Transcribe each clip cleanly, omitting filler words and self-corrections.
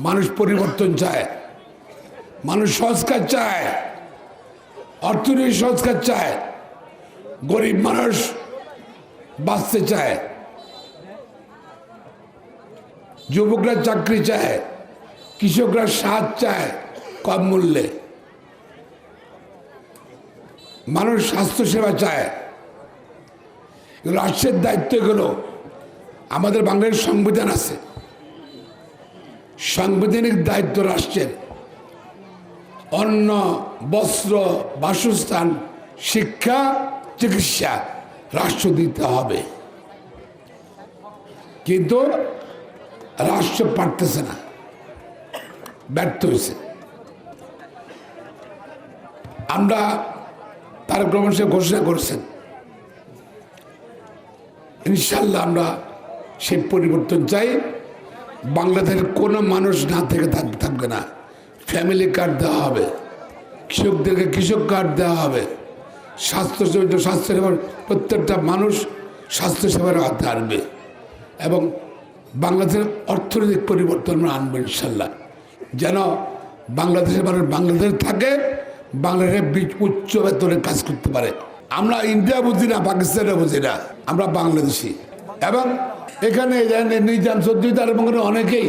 মানুষ পরিবর্তন চায়, মানুষ সংস্কার চায়, অর্থনৈতিক সংস্কার চায়, গরিব মানুষ বাঁচতে চায়, যুবকরা চাকরি চায়, কৃষকরা সার চায় কম মূল্যে, মানুষ স্বাস্থ্যসেবা চায়। রাষ্ট্রের দায়িত্ব এগুলো। আমাদের বাংলাদেশের সংবিধান আছে, সাংবিধানিক দায়িত্ব রাষ্ট্রের অন্ন, বস্ত্র, বাসস্থান, শিক্ষা, চিকিৎসা রাষ্ট্র দিতে হবে, কিন্তু রাষ্ট্র পারতেছে না, ব্যর্থ হয়েছে। আমরা তারেক রহমান সাহেব ঘোষণা করেছেন, ইনশাল্লাহ আমরা সেই পরিবর্তন চাই। বাংলাদেশের কোনো মানুষ না থেকে থাকবে না, ফ্যামিলি কার্ড দেওয়া হবে, কৃষকদেরকে কৃষক কার্ড দেওয়া হবে, স্বাস্থ্যসেবার প্রত্যেকটা মানুষ স্বাস্থ্যসেবার হাতে আনবে, এবং বাংলাদেশের অর্থনৈতিক পরিবর্তন আমরা আনবো ইনশাল্লাহ, যেন বাংলাদেশের মানুষ বাংলাদেশে থাকে, বাংলাদেশের উচ্চ বেতনে কাজ করতে পারে। আমরা ইন্ডিয়া বুঝি না, পাকিস্তানে বুঝি না, আমরা বাংলাদেশি। এবং এখানে নিজাম সদ্দিদার এবং অনেকেই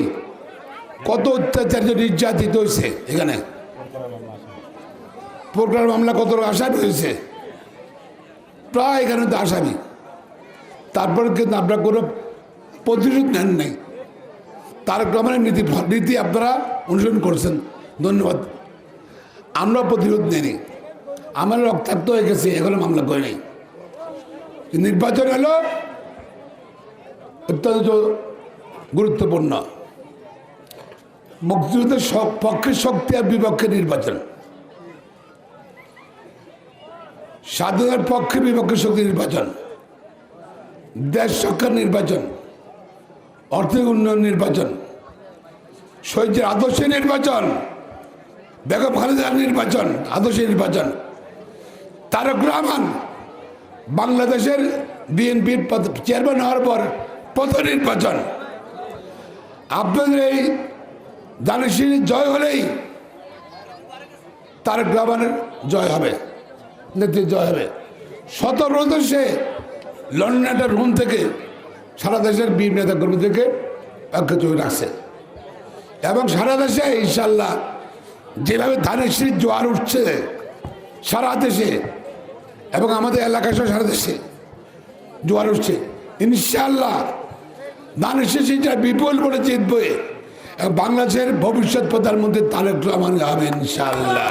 কত অত্যাচার্য নির্যাতিত হয়েছে, এখানে প্রকার মামলা কত আসামি হয়েছে, প্রায় এখানে তো আসামি। তারপরে কিন্তু আপনারা কোনো প্রতিরোধ নেন নাই। তারেক রহমানের নীতি আপনারা অনুসরণ করছেন, ধন্যবাদ। আমরা প্রতিরোধ নেই, আমার রক্তাক্ত হয়ে গেছে, এখনো মামলা করে নেই। নির্বাচন হলো অত্যন্ত গুরুত্বপূর্ণ, মুক্তিযুদ্ধের পক্ষে শক্তি আর বিপক্ষে নির্বাচন, স্বাধীনতার পক্ষে বিপক্ষে শক্তি নির্বাচন, দেশ রক্ষার নির্বাচন, অর্থনৈতিক উন্নয়ন নির্বাচন, শহীদের আদর্শ নির্বাচন, বেগম খালেদার নির্বাচন, আদর্শ নির্বাচন, তারেক রহমান বাংলাদেশের বিএনপির চেয়ারম্যান হওয়ার পর প্রথম নির্বাচন। আপনাদের এই দানেশীর জয় হলেই তারেক রহমানের জয় হবে, নেতৃত্ব জয় হবে। 17 দেশে লন্ডন একটা রুম থেকে সারা দেশের বীর নেতা কর্মীদেরকে অক্ষত রাখছে, এবং সারা দেশে ইনশাল্লাহ যেভাবে ধানেশীর জোয়ার উঠছে সারা দেশে, এবং আমাদের এলাকায় সারা দেশে জোয়ার উঠছে, ইনশাল্লাহ ধানেশীর সিটটা বিপুল করে জিতবে, এবং বাংলাদেশের ভবিষ্যৎ প্রধানমন্ত্রী তারেক রহমান হবে ইনশাল্লাহ।